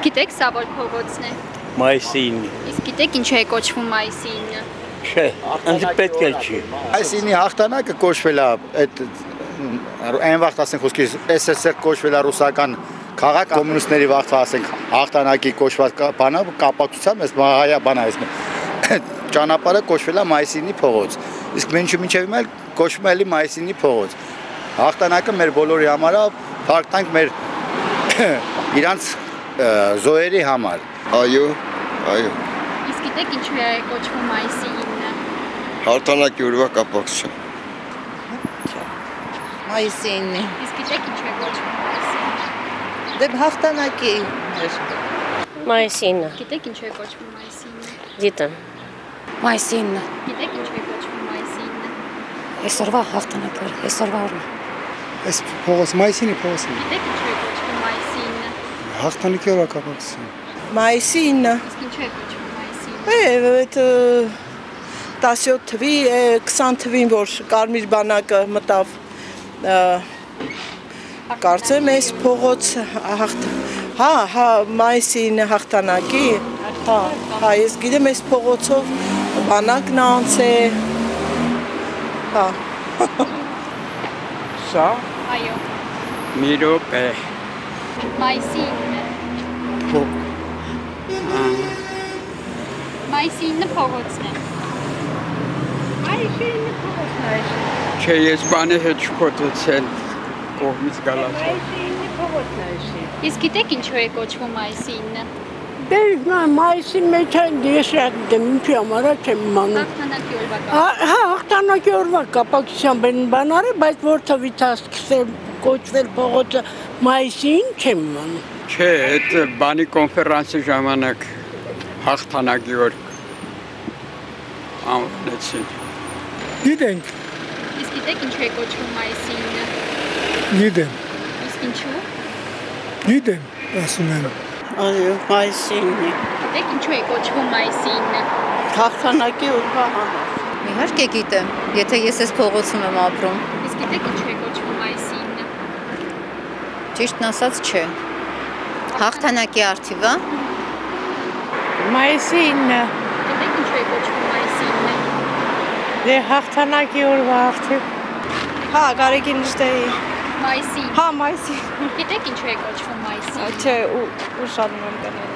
Գիտեք սա որ փողոցն է։ Մայիսի 9-ը։ Իսկ գիտեք ինչու է կոչվում մայիսի 9-ը։ Չէ, ինձ պետք է չի։ Մայիսի 9-ի հաղթանակը կոչվել է այդ այն վաղ ասենք խոսքի SSR կոչվել է ռուսական քաղաք կոմունիստների վաղ ասենք հաղթանակի կոչված բանը կապակցությամբ էս հայա բան այս ճանապարհը կոչվել է մայիսի 9-ի փողոց։ Իսկ մինչև հիմա կոչվում է էլի մայիսի 9-ի փողոց։ Հաղթանակը մեր բոլորի համար է, փառք մեր իրանց զոհերի համար։ Այո։ Իսկ գիտեք ինչու է կոչվում մայիսի 9-ը։ Հաղթանակի օրվա կապակցությամբ։ Մայիսի 9-ը։ Իսկ գիտեք ինչու է կոչվում մայիսի 9-ը։ Դե հաղթանակի Մայիսի 9-ը։ Գիտեք ինչու է կոչվում մայիսի 9-ը։ Գիտեմ։ Մայիսի 9-ը։ Գիտեք ինչու է կոչվում մայիսի 9-ը։ Այսօրվա հաղթանակը, այսօրվա օրը։ Այս փողոց մայիսին է փողոցն։ Գիտեք ինչու է կոչվում մայիսի 9-ը։ Հաղթանակի օրվա կապակցությամբ։ Մայիսի 9-ը։ Իսկ ինչու է կոչվում մայիսի 9-ը։ Այդ 17 թվի, 20 թվին որ Կարմիր բանակը մտավ կարծեմ այս փողոց մայիսի 9 հաղթանակի ես գիտեմ այս փողոցով բանակն անց է Սա Այո։ մի րոպե։ Մայիսի 9-ը։ Մայիսի 9-ը փողոցն է։ Մայիսի 9-ը փողոցն է։ Չէ, ես բանի հետ չփոթեցել կողմից գալացա։ Մայիսի 9-ը փողոցն է։ Իսկ գիտեք ինչու է կոչվում մայիսի 9-ը։ Դե մայիսի մեջ ես ինչի համար չեմ իմանում։ Հաղթանակի օրվա Հաղթանակի օրվա կապակցությամբ են բան արել, բայց որ թվից սկսել կոչվել փողոցը մայիսին չեմ իմանում։ Չէ, այդ բանի կոնֆերանսի ժամանակ հաղթանակի օր անվնեցին։ Գիտենք։ Իսկ գիտեք ինչու է կոչվում մայիսի 9-ը։ Գիտեմ։ Իսկ ինչու։ Գիտեմ, ասում եմ։ Այո, մայիսի 9-ը։ Գիտեք ինչու է կոչվում մայիսի 9-ը։ Հաղթանակի օրվա համար։ Իհարկե գիտեմ, եթե ես այս փողոցում եմ ապրում։ Իսկ գիտեք ինչու է կոչվում մայիսի 9-ը։ Ճիշտն ասած չէ։ Հաղթանակի արդիվա։ Մայիսի 9-ը։ Գիտեք ինչու է կոչվում մայիսի 9-ը։ Դե հաղթանակի օրվա արդիվ։ Գարեգին Նժդեհի։ Մայիսի 9-ը։ Մայիսի։ Գիտեք ինչու է կոչվում մայիսի 9-ը։ Չէ, ուշանում եմ կնել։